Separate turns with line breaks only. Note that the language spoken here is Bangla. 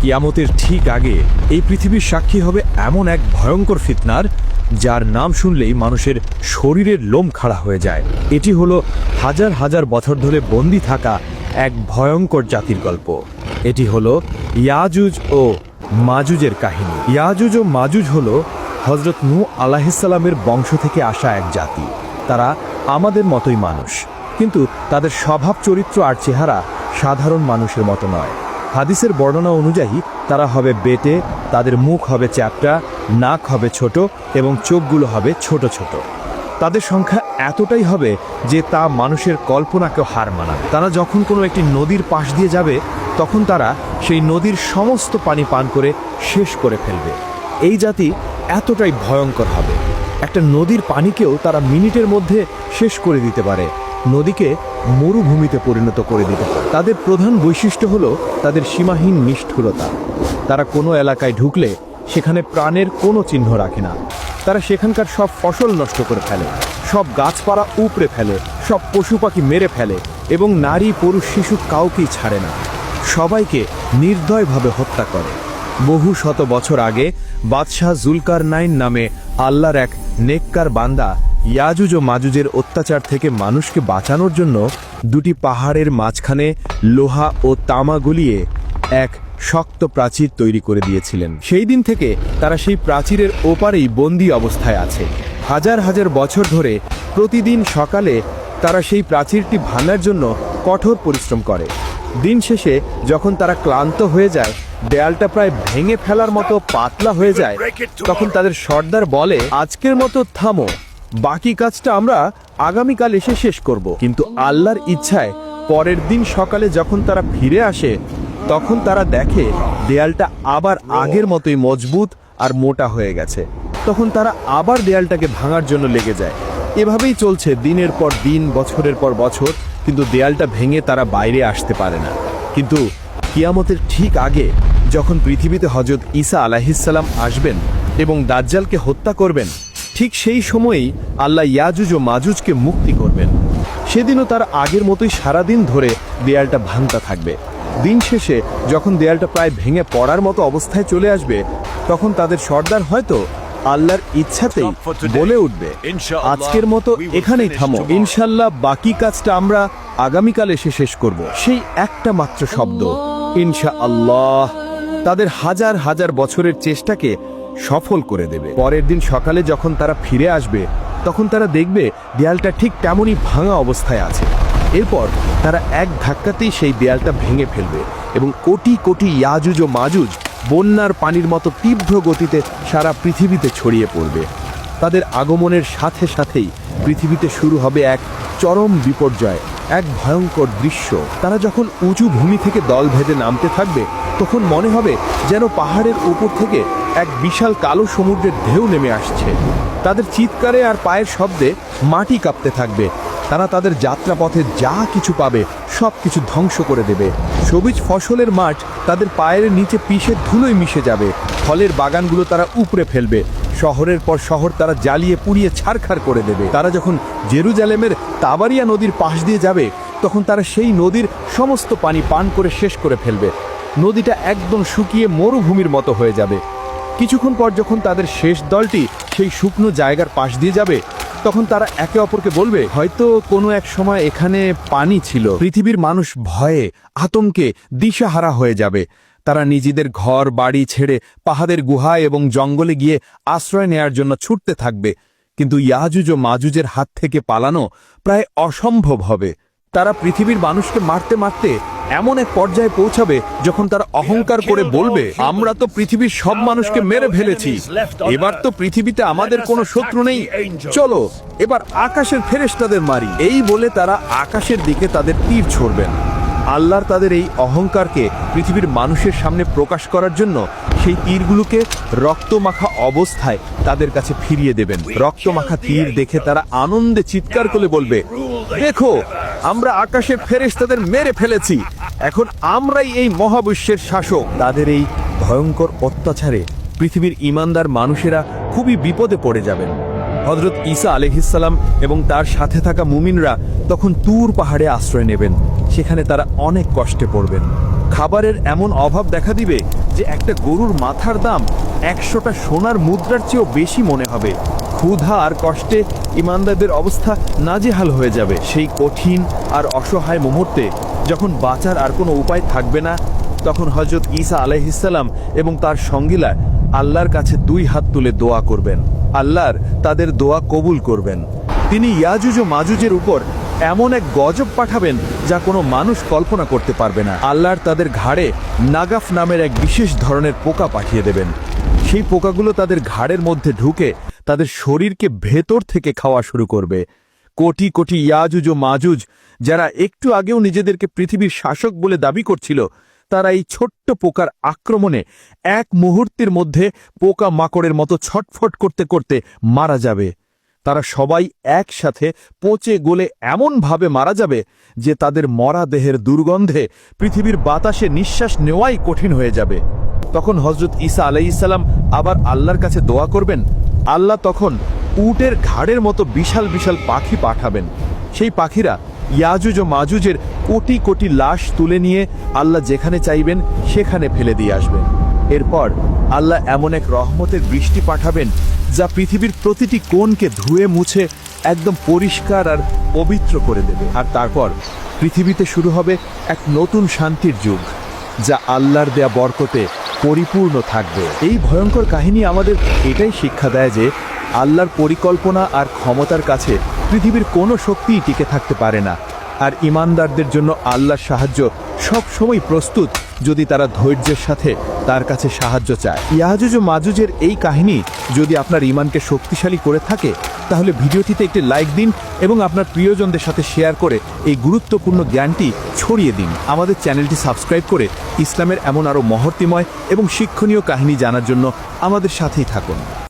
কিয়ামতের ঠিক আগে এই পৃথিবীর সাক্ষী হবে এমন এক ভয়ঙ্কর ফিতনার, যার নাম শুনলেই মানুষের শরীরের লোম খাড়া হয়ে যায়। এটি হলো হাজার হাজার বছর ধরে বন্দী থাকা এক ভয়ঙ্কর জাতির গল্প। এটি হলো ইয়াজুজ ও মাজুজের কাহিনী। ইয়াজুজ ও মাজুজ হলো হযরত নূহ আলাইহিসসালামের বংশ থেকে আসা এক জাতি। তারা আমাদের মতোই মানুষ, কিন্তু তাদের স্বভাব চরিত্র আর চেহারা সাধারণ মানুষের মতো নয়। হাদিসের বর্ণনা অনুযায়ী তারা হবে বেটে, তাদের মুখ হবে চ্যাপ্টা, নাক হবে ছোট এবং চোখগুলো হবে ছোট ছোট। তাদের সংখ্যা এতটাই হবে যে তা মানুষের কল্পনাকেও হার মানায়। তারা যখন কোনো একটি নদীর পাশ দিয়ে যাবে, তখন তারা সেই নদীর সমস্ত পানি পান করে শেষ করে ফেলবে। এই জাতি এতটাই ভয়ঙ্কর হবে, একটা নদীর পানিকেও তারা মিনিটের মধ্যে শেষ করে দিতে পারে, নদীকে মরুভূমিতে পরিণত করে দিতে পারে। তাদের প্রধান বৈশিষ্ট্য হলো তাদের সীমাহীন নিষ্ঠুরতা। তারা কোনো এলাকায় ঢুকলে সেখানে প্রাণের কোনো চিহ্ন রাখে না। তারা সেখানকার সব ফসল নষ্ট করে ফেলে, সব গাছপালা উপড়ে ফেলে, সব পশু পাখি মেরে ফেলে এবং নারী পুরুষ শিশু কাউকেই ছাড়ে না। সবাইকে নির্দয়ভাবে হত্যা করে। বহু শত বছর আগে বাদশাহ জুলকারনাইন নামে আল্লাহর এক নেককার বান্দা ইয়াজুজ ও মাজুজের অত্যাচার থেকে মানুষকে বাঁচানোর জন্য দুটি পাহাড়ের মাঝখানে লোহা ও তামা গলিয়ে এক শক্ত প্রাচীর তৈরি করে দিয়েছিলেন। সেই দিন থেকে তারা সেই প্রাচীরের ওপারেই বন্দী অবস্থায় আছে। হাজার হাজার বছর ধরে প্রতিদিন সকালে তারা সেই প্রাচীরটি ভাঙার জন্য কঠোর পরিশ্রম করে। দিন শেষে যখন তারা ক্লান্ত হয়ে যায়, দেয়ালটা প্রায় ভেঙে ফেলার মতো পাতলা হয়ে যায়, তখন তাদের সর্দার বলে, আজকের মতো থামো, বাকি কাজটা আমরা আগামীকাল এসে শেষ করব। কিন্তু আল্লাহর ইচ্ছায় পরের দিন সকালে যখন তারা ফিরে আসে, তখন তারা দেখে দেয়ালটা আবার আগের মতোই মজবুত আর মোটা হয়ে গেছে। তখন তারা আবার দেয়ালটাকে ভাঙার জন্য লেগে যায়। এভাবেই চলছে দিনের পর দিন, বছরের পর বছর, কিন্তু দেয়ালটা ভেঙে তারা বাইরে আসতে পারে না। কিন্তু কিয়ামতের ঠিক আগে যখন পৃথিবীতে হযরত ঈসা আলাইহিসসালাম আসবেন এবং দাজ্জালকে হত্যা করবেন, ঠিক সেই সময়েই আল্লাহ ইয়াজুজ ও মাজুজকে মুক্তি করবেন। সেদিনও তার আগের মতোই সারাদিন ধরে দেয়ালটা ভাঙতে থাকবে। দিন শেষে যখন দেয়ালটা প্রায় ভেঙে পড়ার মতো অবস্থায় চলে আসবে, তখন তাদের সর্দার হয়তো আল্লাহর ইচ্ছাতেই বলে উঠবে, আজকের মতো এখানেই থামো, ইনশাল্লাহ বাকি কাজটা আমরা আগামীকাল এসে শেষ করব। সেই একটা মাত্র শব্দ ইনশাআল্লাহ তাদের হাজার হাজার বছরের চেষ্টাকে সফল করে দেবে। পরের দিন সকালে যখন তারা ফিরে আসবে, তখন তারা দেখবে দেয়ালটা ঠিক তেমনই ভাঙা অবস্থায় আছে। এরপর তারা এক ধাক্কাতেই সেই দেয়ালটা ভেঙে ফেলবে এবং কোটি কোটি ইয়াজুজ ও মাজুজ বন্যার পানির মতো তীব্র গতিতে সারা পৃথিবীতে ছড়িয়ে পড়বে। তাদের আগমনের সাথে সাথেই পৃথিবীতে শুরু হবে এক চরম বিপর্যয়, এক ভয়ঙ্কর দৃশ্য। তারা যখন উঁচু ভূমি থেকে দল ভেদে নামতে থাকবে, তখন মনে হবে যেন পাহাড়ের উপর থেকে এক বিশাল কালো সমুদ্রের ঢেউ নেমে আসছে। তাদের চিৎকারে আর পায়ের শব্দে মাটি কাঁপতে থাকবে। তারা তাদের যাত্রাপথে যা কিছু পাবে সব কিছু ধ্বংস করে দেবে। সবুজ ফসলের মাঠ তাদের পায়ের নিচে পিষে ধুলোয় মিশে যাবে। ফলের বাগানগুলো তারা উপড়ে ফেলবে। শহরের পর শহর তারা জ্বালিয়ে পুড়িয়ে ছারখার করে দেবে। তারা যখন জেরুজালেমের তাবারিয়া নদীর পাশ দিয়ে যাবে, তখন তারা সেই নদীর সমস্ত পানি পান করে শেষ করে ফেলবে। নদীটা একদম শুকিয়ে মরুভূমির মতো হয়ে যাবে। কিছুক্ষণ পর যখন তাদের শেষ দলটি সেই শুকনো জায়গার পাশ দিয়ে যাবে, তখন তারা একে অপরকে বলবে, হয়তো কোনো এক সময় এখানে পানি ছিল। পৃথিবীর মানুষ ভয়ে আতঙ্কে দিশাহারা হয়ে যাবে। তারা নিজেদের ঘর বাড়ি ছেড়ে পাহাড়ের গুহায় এবং জঙ্গলে গিয়ে আশ্রয় নেয়ার জন্য ছুটতে থাকবে। কিন্তু ইয়াজুজ ও মাজুজের হাত থেকে পালানো প্রায় অসম্ভব হবে। তারা পৃথিবীর মানুষকে মারতে মারতে এমন এক পর্যায়ে পৌঁছাবে যখন তারা অহংকার করে বলবে, আমরা তো পৃথিবীর সব মানুষকে মেরে ফেলেছি, এবার তো পৃথিবীতে আমাদের কোনো শত্রু নেই, চলো এবার আকাশের ফেরেশতাদের মারি। এই বলে তারা আকাশের দিকে তাদের তীর ছুড়বেন। আল্লাহর তাদের এই অহংকারকে পৃথিবীর মানুষের সামনে প্রকাশ করার জন্য সেই তীরগুলোকে রক্তমাখা অবস্থায় তাদের কাছে ফিরিয়ে দেবেন। রক্তমাখা তীর দেখে তারা আনন্দে চিৎকার করে বলবে, দেখো আমরা আকাশে ফেরেশতাদের মেরে ফেলেছি, এখন আমরাই এই মহাবিশ্বের শাসক। তাদের এই ভয়ঙ্কর অত্যাচারে পৃথিবীর ঈমানদার মানুষেরা খুবই বিপদে পড়ে যাবেন। হযরত ঈসা আলাইহিসসালাম এবং তার সাথে থাকা মুমিনরা তখন তুর পাহাড়ে আশ্রয় নেবেন। সেখানে তারা অনেক কষ্টে পড়বেন। খাবারের এমন অভাব দেখা দিবে যে একটা গরুর মাথার দাম 100টা সোনার মুদ্রার চেয়েও বেশি মনে হবে। ক্ষুধা আর কষ্টে ইমানদারদের অবস্থা নাজেহাল হয়ে যাবে। সেই কঠিন আর অসহায় মুহূর্তে যখন বাঁচার আর কোনো উপায় থাকবে না, তখন হযরত ঈসা আলাইহিসসালাম এবং তার সঙ্গীরা আল্লাহর কাছে 2 হাত তুলে দোয়া করবেন। আল্লাহর তাদের দোয়া কবুল করবেন। তিনি ইয়াজুজ ও মাজুজের উপর এমন এক গজব পাঠাবেন যা কোনো মানুষ কল্পনা করতে পারবে না। আল্লাহর তাদের ঘাড়ে নাগাফ নামের এক বিশেষ ধরনের পোকা পাঠিয়ে দেবেন। সেই পোকাগুলো তাদের ঘাড়ের মধ্যে ঢুকে তাদের শরীরকে ভেতর থেকে খাওয়া শুরু করবে। কোটি কোটি ইয়াজুজ ও মাজুজ, যারা একটু আগেও নিজেদেরকে পৃথিবীর শাসক বলে দাবি করছিল, তারা এই ছোট্ট পোকার আক্রমণে এক মুহূর্তের মধ্যে পোকা মাকড়ের মতো ছটফট করতে করতে মারা যাবে। তারা সবাই একসাথে পচে গলে এমনভাবে মারা যাবে যে তাদের মরা দেহের দুর্গন্ধে পৃথিবীর বাতাসে নিঃশ্বাস নেওয়াই কঠিন হয়ে যাবে। তখন হযরত ঈসা আলাইহিসসালাম আবার আল্লাহর কাছে দোয়া করবেন। আল্লাহ তখন উটের ঘাড়ের মতো বিশাল বিশাল পাখি পাঠাবেন। সেই পাখিরা ইয়াজুজ ও মাজুজের কোটি কোটি লাশ তুলে নিয়ে আল্লাহ যেখানে চাইবেন সেখানে ফেলে দিয়ে আসবেন। এরপর আল্লাহ এমন এক রহমতের বৃষ্টি পাঠাবেন যা পৃথিবীর প্রতিটি কোণকে ধুয়ে মুছে একদম পরিষ্কার আর পবিত্র করে দেবে। আর তারপর পৃথিবীতে শুরু হবে এক নতুন শান্তির যুগ, যা আল্লাহর দেয়া বরকতে পরিপূর্ণ থাকবে। এই ভয়ঙ্কর কাহিনী আমাদের এটাই শিক্ষা দেয় যে আল্লাহর পরিকল্পনা আর ক্ষমতার কাছে পৃথিবীর কোনো শক্তিই টিকে থাকতে পারে না। আর ঈমানদারদের জন্য আল্লাহর সাহায্য সব সময় প্রস্তুত, যদি তারা ধৈর্যের সাথে তার কাছে সাহায্য চায়। ইয়াজুজ ও মাজুজের এই কাহিনী যদি আপনার ঈমানকে শক্তিশালী করে থাকে, তাহলে ভিডিওটিতে একটি লাইক দিন এবং আপনার প্রিয়জনদের সাথে শেয়ার করে এই গুরুত্বপূর্ণ জ্ঞানটি ছড়িয়ে দিন। আমাদের চ্যানেলটি সাবস্ক্রাইব করে ইসলামের এমন আরও মহর্তিময় এবং শিক্ষণীয় কাহিনী জানার জন্য আমাদের সাথেই থাকুন।